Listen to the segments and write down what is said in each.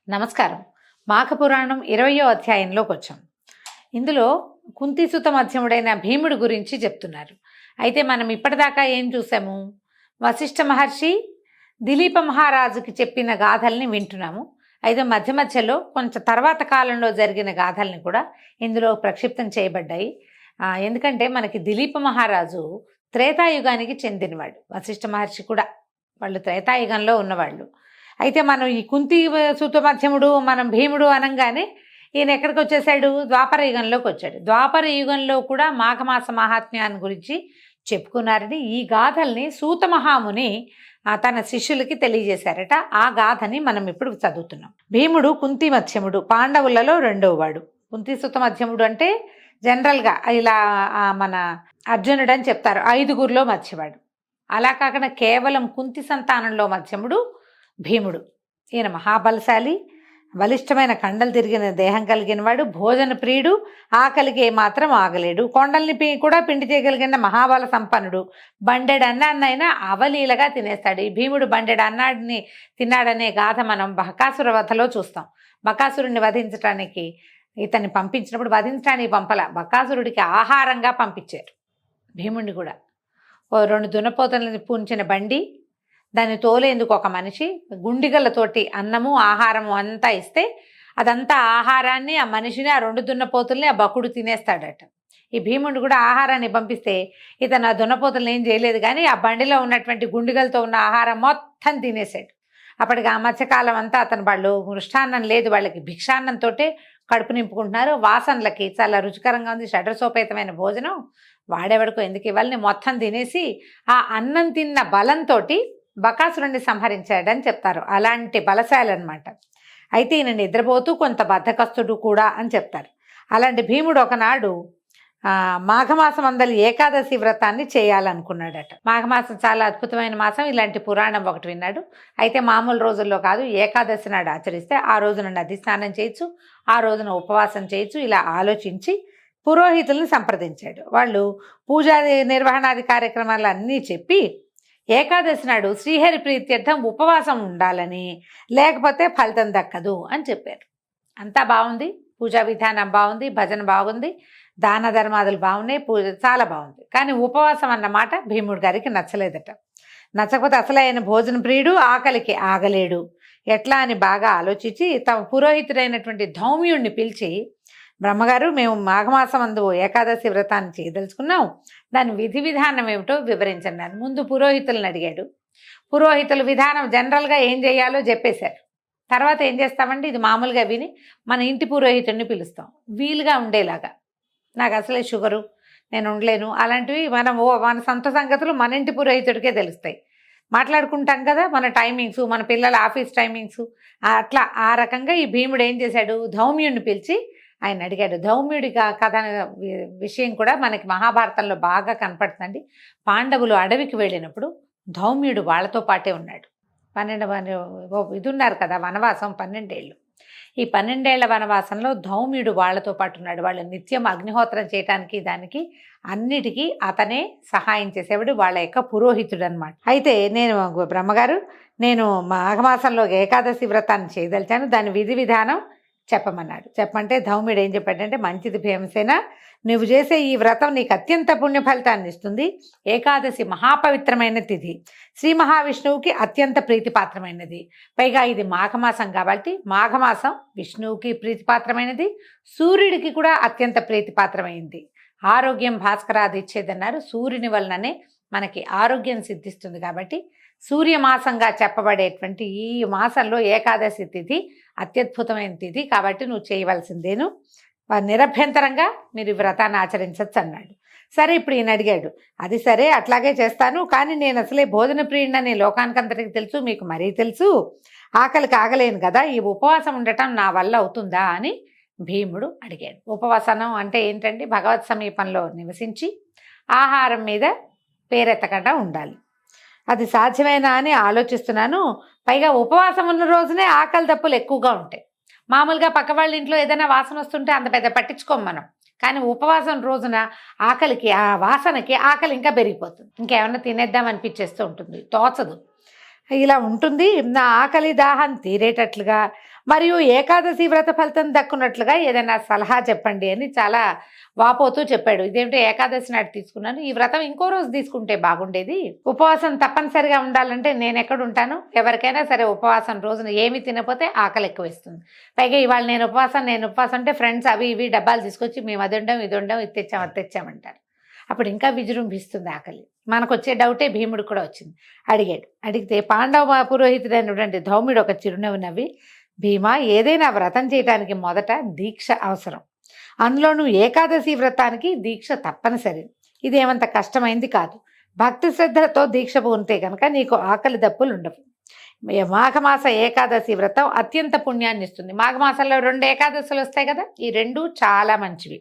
నమస్కారం. మాఘపురాణం 20వ అధ్యాయంలోకి వచ్చాం. ఇందులో కుంతిసుత మధ్యముడైన భీముడు గురించి చెప్తున్నారు. అయితే మనం ఇప్పటిదాకా ఏం చూసాము? వశిష్ఠ మహర్షి దిలీప మహారాజుకి చెప్పిన గాథల్ని వింటున్నాము. అయితే మధ్య మధ్యలో కొంచెం తర్వాత కాలంలో జరిగిన గాథల్ని కూడా ఇందులో ప్రక్షిప్తం చేయబడ్డాయి. ఎందుకంటే మనకి దిలీప మహారాజు త్రేతాయుగానికి చెందినవాడు, వశిష్ఠ మహర్షి కూడా వాళ్ళు త్రేతాయుగంలో ఉన్నవాళ్ళు. అయితే మనం ఈ కుంతి సూత మధ్యముడు మనం భీముడు అనగానే ఈయన ఎక్కడికి వచ్చేసాడు? ద్వాపర యుగంలోకి వచ్చాడు. ద్వాపర యుగంలో కూడా మాఘమాస మహాత్మ్యాన్ని గురించి చెప్పుకున్నారని ఈ గాథల్ని సూత మహాముని తన శిష్యులకి తెలియజేశారట. ఆ గాథని మనం ఇప్పుడు చదువుతున్నాం. భీముడు కుంతి మధ్యముడు, పాండవులలో రెండవ వాడు. కుంతి సూత మధ్యముడు అంటే జనరల్గా ఇలా మన అర్జునుడు అని చెప్తారు, 5గురిలో మధ్యవాడు. అలా కాకుండా కేవలం కుంతి సంతానంలో మధ్యముడు భీముడు. ఈయన మహాబలశాలి, బలిష్టమైన కండలు తిరిగిన దేహం కలిగిన వాడు, భోజన ప్రియుడు, ఆకలికి ఏమాత్రం ఆగలేడు, కొండల్ని కూడా పిండి చేయగలిగిన మహాబల సంపన్నుడు. బండెడు అన్నాన్నైనా అవలీలగా తినేస్తాడు. ఈ భీముడు బండెడు అన్నాడిని తిన్నాడనే గాథ మనం బకాసుర వధలో చూస్తాం. బకాసురుడిని వధించడానికి ఇతన్ని పంపించినప్పుడు వధించడానికి పంపల, బకాసురుడికి ఆహారంగా పంపించారు భీముడిని కూడా. ఓ 2 దున్నపోతలని పూంచిన బండి, దాన్ని తోలేందుకు ఒక మనిషి, గుండిగలతోటి అన్నము ఆహారము అంతా ఇస్తే అదంతా ఆహారాన్ని ఆ మనిషిని, ఆ 2 దున్నపోతుల్ని ఆ బకుడు తినేస్తాడట. ఈ భీముడు కూడా ఆహారాన్ని పంపిస్తే ఇతను ఆ దున్నపోతులను ఏం చేయలేదు, కానీ ఆ బండిలో ఉన్నటువంటి గుండిగలతో ఉన్న ఆహారం మొత్తం తినేసాడు. అప్పటికి ఆ మధ్యకాలం అంతా అతను వాళ్ళు మృష్టాన్నం లేదు, వాళ్ళకి భిక్షాన్నంతో కడుపు నింపుకుంటున్నారు. వాసనలకి చాలా రుచికరంగా ఉంది, షడ్రసోపేతమైన భోజనం, వాడేవాడికో ఎందుకు ఇవ్వాలని మొత్తం తినేసి ఆ అన్నం తిన్న బలంతో బకాసురుణ్ణి సంహరించాడని చెప్తారు. అలాంటి బలశాలి అనమాట. అయితే ఈయన నిద్రపోతూ కొంత బద్ధకస్తుడు కూడా అని చెప్తారు. అలాంటి భీముడు ఒకనాడు మాఘమాసం అందరి ఏకాదశి వ్రతాన్ని చేయాలనుకున్నాడట. మాఘమాసం చాలా అద్భుతమైన మాసం, ఇలాంటి పురాణం ఒకటి విన్నాడు. అయితే మామూలు రోజుల్లో కాదు, ఏకాదశి నాడు ఆచరిస్తే ఆ రోజున నది స్నానం చేయొచ్చు, ఆ రోజున ఉపవాసం చేయొచ్చు. ఇలా ఆలోచించి పురోహితుల్ని సంప్రదించాడు. వాళ్ళు పూజాది నిర్వహణాది కార్యక్రమాలు అన్నీ చెప్పి ఏకాదశి నాడు శ్రీహరి ప్రీత్యర్థం ఉపవాసం ఉండాలని, లేకపోతే ఫలితం దక్కదు అని చెప్పారు. అంతా బాగుంది, పూజా విధానం బాగుంది, భజన బాగుంది, దాన ధర్మాదులు బాగున్నాయి, పూజ చాలా బాగుంది. కానీ ఉపవాసం అన్నమాట భీముడు గారికి నచ్చలేదట. నచ్చకపోతే అసలు ఆయన భోజన ప్రియుడు, ఆకలికి ఆగలేడు, ఎట్లా అని బాగా ఆలోచించి తమ పురోహితుడైనటువంటి ధౌమ్యుడిని పిలిచి, బ్రహ్మగారు, మేము మాఘమాసం అందు ఏకాదశి వ్రతాన్ని చేయదలుచుకున్నాం, దాని విధి విధానం ఏమిటో వివరించండి అని ముందు పురోహితులను అడిగాడు. పురోహితుల విధానం జనరల్గా ఏం చేయాలో చెప్పేశారు. తర్వాత ఏం చేస్తామంటే ఇది మామూలుగా విని మన ఇంటి పురోహితుడిని పిలుస్తాం, వీలుగా ఉండేలాగా. నాకు అసలే షుగరు, నేను ఉండలేను, అలాంటివి మన సొంత సంగతులు మన ఇంటి పురోహితుడికే తెలుస్తాయి. మాట్లాడుకుంటాం కదా మన టైమింగ్స్, మన పిల్లల ఆఫీస్ టైమింగ్స్, అట్లా ఆ రకంగా ఈ భీముడు ఏం చేశాడు, ధౌమ్యుడిని పిలిచి ఆయన అడిగాడు. ధౌమ్యుడి కథ విషయం కూడా మనకి మహాభారతంలో బాగా కనపడుతుంది. పాండవులు అడవికి వెళ్ళినప్పుడు ధౌమ్యుడు వాళ్ళతో పాటే ఉన్నాడు. 12 ఇది ఉన్నారు కదా వనవాసం, 12 ఏళ్ళు. ఈ 12 ఏళ్ల వనవాసంలో ధౌమ్యుడు వాళ్ళతో పాటు ఉన్నాడు. వాళ్ళు నిత్యం అగ్నిహోత్రం చేయటానికి దానికి అన్నిటికీ అతనే సహాయం చేసేవాడు, వాళ్ళ యొక్క పురోహితుడు అనమాట. అయితే నేను బ్రహ్మగారు, నేను మాఘమాసంలో ఏకాదశి వ్రతాన్ని చేయదలిచాను, దాని విధి విధానం చెప్పమన్నాడు. చెప్పమంటే ధౌమ్యుడు ఏం చెప్పాడంటే, మంచిది భీమసేన, నువ్వు చేసే ఈ వ్రతం నీకు అత్యంత పుణ్య ఫలితాన్ని ఇస్తుంది. ఏకాదశి మహాపవిత్రమైన తిథి, శ్రీ మహావిష్ణువుకి అత్యంత ప్రీతిపాత్రమైనది. పైగా ఇది మాఘమాసం కాబట్టి మాఘమాసం విష్ణువుకి ప్రీతిపాత్రమైనది, సూర్యుడికి కూడా అత్యంత ప్రీతిపాత్రమైంది. ఆరోగ్యం భాస్కరాది ఇచ్చేదన్నారు. సూర్యుని వలననే మనకి ఆరోగ్యం సిద్ధిస్తుంది కాబట్టి సూర్యమాసంగా చెప్పబడేటువంటి ఈ మాసంలో ఏకాదశి తిథి అత్యద్భుతమైన తిథి కాబట్టి నువ్వు చేయవలసిందేను, నిరభ్యంతరంగా మీరు ఈ వ్రతాన్ని ఆచరించవచ్చు అన్నాడు. సరే, ఇప్పుడు ఈయన అడిగాడు, అది సరే అట్లాగే చేస్తాను, కానీ నేను అసలే భోజన ప్రియుడిని లోకానికంతటికి తెలుసు, మీకు మరీ తెలుసు, ఆకలికి ఆగలేను కదా, ఈ ఉపవాసం ఉండటం నా వల్ల అవుతుందా అని భీముడు అడిగాడు. ఉపవాసనం అంటే ఏంటంటే భగవత్ సమీపంలో నివసించి ఆహారం మీద పేరెత్తకుండా ఉండాలి. అది సాధ్యమేనా అని ఆలోచిస్తున్నాను. పైగా ఉపవాసం ఉన్న రోజునే ఆకలి దప్పులు ఎక్కువగా ఉంటాయి. మామూలుగా పక్క వాళ్ళ ఇంట్లో ఏదైనా వాసన వస్తుంటే అంత పెద్ద పట్టించుకోం మనం, కానీ ఉపవాసం రోజున ఆకలికి, ఆ వాసనకి ఆకలి ఇంకా పెరిగిపోతుంది, ఇంకేమన్నా తినేద్దాం అనిపించేస్తూ ఉంటుంది, తోచదు. ఇలా ఉంటుంది. నా ఆకలి దాహం తీరేటట్లుగా మరియు ఏకాదశి వ్రత ఫలితం దక్కున్నట్లుగా ఏదైనా సలహా చెప్పండి అని చాలా వాపోతూ చెప్పాడు. ఇదేమిటో ఏకాదశి నాటి తీసుకున్నాను, ఈ వ్రతం ఇంకో రోజు తీసుకుంటే బాగుండేది. ఉపవాసం తప్పనిసరిగా ఉండాలంటే నేను ఎక్కడ ఉంటాను? ఎవరికైనా సరే ఉపవాసం రోజున ఏమి తినపోతే ఆకలి ఎక్కువ వేస్తుంది. పైగా ఇవాళ నేను ఉపవాసం అంటే ఫ్రెండ్స్ అవి ఇవి డబ్బాలు తీసుకొచ్చి మేము అది ఉండం ఇది ఉండం ఇది తెచ్చాం అది తెచ్చామంటారు. అప్పుడు ఇంకా విజృంభిస్తుంది ఆకలి. మనకు వచ్చే డౌటే భీముడు కూడా వచ్చింది. అడిగితే పాండవ పురోహితుడైనటువంటి ధౌమ్యుడు ఒక చిరునవ్వు నవ్వి, భీమా, ఏదైనా వ్రతం చేయడానికి మొదట దీక్ష అవసరం, అందులోనూ ఏకాదశి వ్రతానికి దీక్ష తప్పనిసరి. ఇదేమంత కష్టమైంది కాదు. భక్తి శ్రద్ధలతో దీక్ష పూనితే కనుక నీకు ఆకలి దప్పులు ఉండవు. మాఘమాస ఏకాదశి వ్రతం అత్యంత పుణ్యాన్ని ఇస్తుంది. మాఘమాసంలో 2 ఏకాదశులు వస్తాయి కదా, ఈ 2 చాలా మంచివి.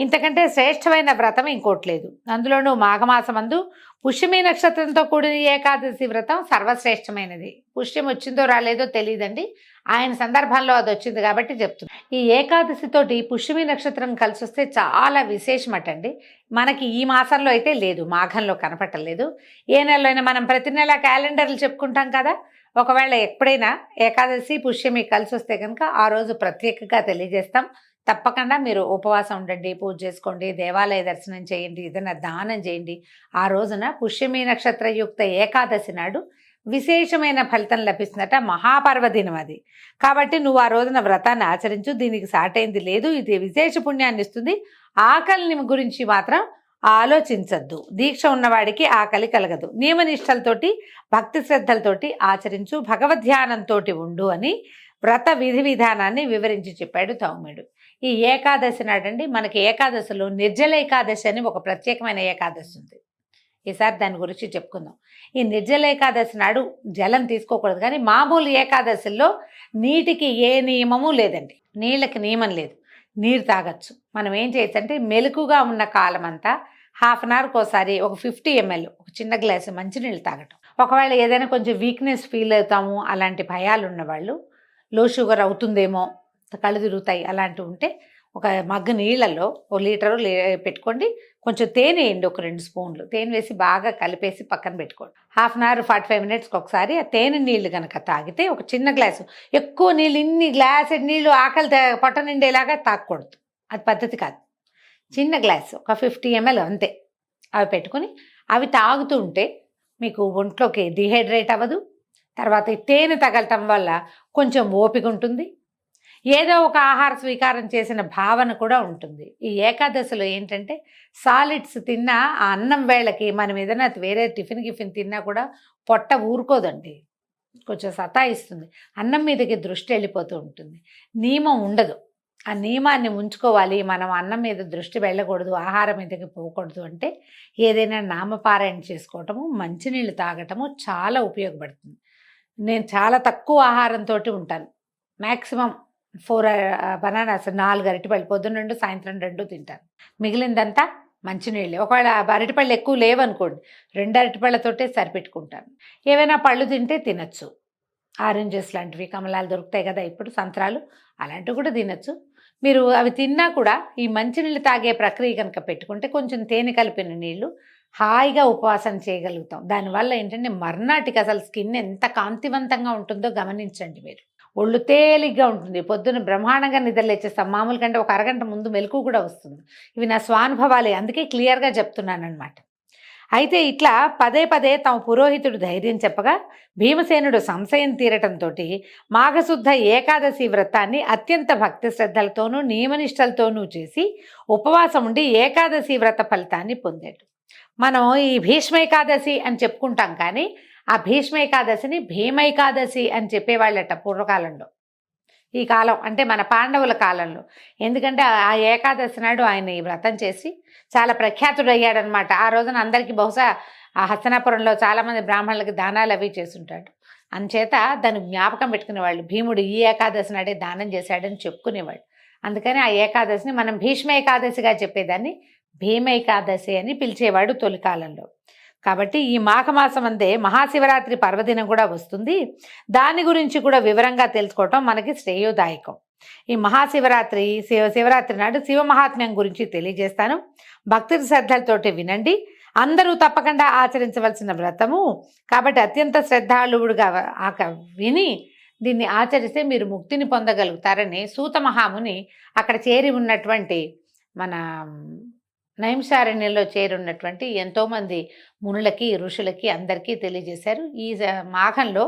ఇంతకంటే శ్రేష్టమైన వ్రతం ఇంకోట్లేదు. అందులోనూ మాఘమాసమందు పుష్యమి నక్షత్రంతో కూడిన ఏకాదశి వ్రతం సర్వశ్రేష్టమైనది. పుష్యం వచ్చిందో రాలేదో తెలియదండి, ఆయన సందర్భంలో అది వచ్చింది కాబట్టి చెప్తుంది. ఈ ఏకాదశితోటి పుష్యమి నక్షత్రం కలిసి వస్తే చాలా విశేషమటండి. మనకి ఈ మాసంలో అయితే లేదు, మాఘంలో కనపట్టలేదు. ఏ నెలలో అయినా మనం ప్రతి నెల క్యాలెండర్లు చెప్పుకుంటాం కదా, ఒకవేళ ఎప్పుడైనా ఏకాదశి పుష్యమి కలిసి వస్తే కనుక ఆ రోజు ప్రత్యేకంగా తెలియజేస్తాం. తప్పకుండా మీరు ఉపవాసం ఉండండి, పూజ చేసుకోండి, దేవాలయ దర్శనం చేయండి, ఏదైనా దానం చేయండి. ఆ రోజున పుష్యమి నక్షత్రయుక్త ఏకాదశి నాడు విశేషమైన ఫలితం లభిస్తుందట. మహాపర్వదినం అది. కాబట్టి నువ్వు ఆ రోజున వ్రతాన్ని ఆచరించు, దీనికి సాటైంది లేదు. ఇది విశేష పుణ్యాన్ని ఇస్తుంది. ఆకలిని గురించి మాత్రం ఆలోచించద్దు. దీక్ష ఉన్నవాడికి ఆకలి కలగదు. నియమనిష్టలతోటి భక్తి శ్రద్ధలతోటి ఆచరించు, భగవద్ధ్యానంతో ఉండు అని వ్రత విధి విధానాన్ని వివరించి చెప్పాడు ధౌమ్యుడు. ఈ ఏకాదశి నాడండి మనకి ఏకాదశిలో నిర్జల ఏకాదశి అని ఒక ప్రత్యేకమైన ఏకాదశి ఉంది. ఈసారి దాని గురించి చెప్పుకుందాం. ఈ నిర్జల ఏకాదశి నాడు జలం తీసుకోకూడదు, కానీ మామూలు ఏకాదశిలో నీటికి ఏ నియమము లేదండి. నీళ్ళకి నియమం లేదు, నీరు తాగొచ్చు. మనం ఏం చేయొచ్చు అంటే మెలకుగా ఉన్న కాలం అంతా హాఫ్ అన్ అవర్కి ఒకసారి ఒక 50 ml ఒక చిన్న గ్లాసు మంచినీళ్ళు తాగటం. ఒకవేళ ఏదైనా కొంచెం వీక్నెస్ ఫీల్ అవుతాము, అలాంటి భయాలు ఉన్నవాళ్ళు, లో షుగర్ అవుతుందేమో, కళ్ళు తిరుగుతాయి అలాంటివి ఉంటే ఒక మగ్గు నీళ్ళల్లో 1 లీటరు పెట్టుకోండి. కొంచెం తేనె వేయండి, ఒక 2 స్పూన్లు తేనె వేసి బాగా కలిపేసి పక్కన పెట్టుకోండి. హాఫ్ అన్ అవర్ 45 minutesకి ఒకసారి ఆ తేనె నీళ్ళు కనుక తాగితే, ఒక చిన్న గ్లాసు, ఎక్కువ నీళ్ళు, ఇన్ని గ్లాసు నీళ్ళు ఆకలి పొట్ట నిండేలాగా తాగకూడదు, అది పద్ధతి కాదు. చిన్న గ్లాసు ఒక 50 ml అంతే. అవి పెట్టుకొని అవి తాగుతూ ఉంటే మీకు ఒంట్లోకి డిహైడ్రేట్ అవ్వదు. తర్వాత ఈ తేనె తగలటం వల్ల కొంచెం ఓపిక ఉంటుంది, ఏదో ఒక ఆహార స్వీకారం చేసిన భావన కూడా ఉంటుంది. ఈ ఏకాదశిలో ఏంటంటే సాలిడ్స్ తిన్నా ఆ అన్నం వేళకి మనం ఏదైనా వేరే టిఫిన్ తిన్నా కూడా పొట్ట ఊరుకోదండి, కొంచెం సతాయిస్తుంది. అన్నం మీదకి దృష్టి వెళ్ళిపోతూ ఉంటుంది, నియమం ఉండదు. ఆ నియమాన్ని ఉంచుకోవాలి. మనం అన్నం మీద దృష్టి వెళ్ళకూడదు, ఆహారం మీదకి పోకూడదు అంటే ఏదైనా నామపారాయణ చేసుకోవటము, మంచినీళ్ళు తాగటము చాలా ఉపయోగపడుతుంది. నేను చాలా తక్కువ ఆహారంతో ఉంటాను. మ్యాక్సిమం 4 బనానాస్, 4 అరటిపళ్ళు, పొద్దున్న 2 సాయంత్రం 2 తింటాను. మిగిలిందంతా మంచినీళ్ళే. ఒకవేళ అరటిపళ్ళు ఎక్కువ లేవనుకోండి, 2 అరటిపళ్ళతోటే సరిపెట్టుకుంటాను. ఏవైనా పళ్ళు తింటే తినచ్చు, ఆరెంజెస్ లాంటివి, కమలాలు దొరుకుతాయి కదా ఇప్పుడు, సంత్రాలు అలాంటివి కూడా తినచ్చు. మీరు అవి తిన్నా కూడా ఈ మంచినీళ్ళు తాగే ప్రక్రియ కనుక పెట్టుకుంటే కొంచెం తేనె కలిపిన నీళ్లు హాయిగా ఉపవాసం చేయగలుగుతాం. దానివల్ల ఏంటంటే మర్నాటికి అసలు స్కిన్ ఎంత కాంతివంతంగా ఉంటుందో గమనించండి మీరు. ఒళ్ళు తేలిగ్గా ఉంటుంది, పొద్దున్న బ్రహ్మాండంగా నిద్రలేచేస్తాం. మామూలు కంటే ఒక అరగంట ముందు మెలకు కూడా వస్తుంది. ఇవి నా స్వానుభవాలే, అందుకే క్లియర్గా చెప్తున్నాను అనమాట. అయితే ఇట్లా పదే పదే తమ పురోహితుడు ధైర్యం చెప్పగా భీమసేనుడు సంశయం తీరటంతో మాఘశుద్ధ ఏకాదశి వ్రతాన్ని అత్యంత భక్తి శ్రద్ధలతోనూ నియమనిష్టలతోనూ చేసి ఉపవాసం ఉండి ఏకాదశి వ్రత ఫలితాన్ని పొందాడు. మనం ఈ భీష్మైకాదశి అని చెప్పుకుంటాం, కానీ ఆ భీష్మైకాదశిని భీమైకాదశి అని చెప్పేవాళ్ళట పూర్వకాలంలో. ఈ కాలం అంటే మన పాండవుల కాలంలో. ఎందుకంటే ఆ ఏకాదశి నాడు ఆయన ఈ వ్రతం చేసి చాలా ప్రఖ్యాతుడయ్యాడనమాట. ఆ రోజున అందరికీ బహుశా ఆ హస్తనాపురంలో చాలామంది బ్రాహ్మణులకి దానాలు అవి చేస్తుంటాడు. అంచేత దాన్ని జ్ఞాపకం పెట్టుకునేవాళ్ళు. భీముడు ఈ ఏకాదశి నాడే దానం చేశాడని చెప్పుకునేవాడు. అందుకని ఆ ఏకాదశిని మనం భీష్మ ఏకాదశిగా చెప్పేదాన్ని భీమైకాదశి అని పిలిచేవాడు తొలి కాలంలో. కాబట్టి ఈ మాఘమాసం అందే మహాశివరాత్రి పర్వదినం కూడా వస్తుంది. దాని గురించి కూడా వివరంగా తెలుసుకోవటం మనకి శ్రేయోదాయకం. ఈ మహాశివరాత్రి శివరాత్రి నాడు శివ మహాత్మ్యం గురించి తెలియజేస్తాను. భక్తి శ్రద్ధలతోటి వినండి. అందరూ తప్పకుండా ఆచరించవలసిన వ్రతము కాబట్టి అత్యంత శ్రద్ధాళువుడుగా విని దీన్ని ఆచరిస్తే మీరు ముక్తిని పొందగలుగుతారని సూత మహాముని అక్కడ చేరి ఉన్నటువంటి మన నైమిషారణ్యంలో చేరున్నటువంటి ఎంతోమంది మునులకి ఋషులకి అందరికీ తెలియజేశారు. ఈ మాఘంలో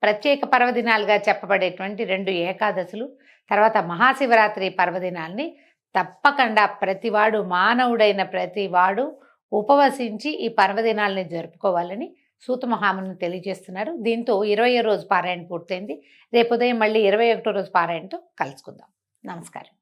ప్రత్యేక పర్వదినాలుగా చెప్పబడేటువంటి 2 ఏకాదశులు, తర్వాత మహాశివరాత్రి పర్వదినాల్ని తప్పకుండా ప్రతివాడు, మానవుడైన ప్రతివాడు ఉపవసించి ఈ పర్వదినాల్ని జరుపుకోవాలని సూత మహాముని తెలియజేస్తున్నారు. దీంతో 20వ రోజు పారాయణ పూర్తయింది. రేపు ఉదయం మళ్ళీ 21వ రోజు పారాయణతో కలుసుకుందాం. నమస్కారం.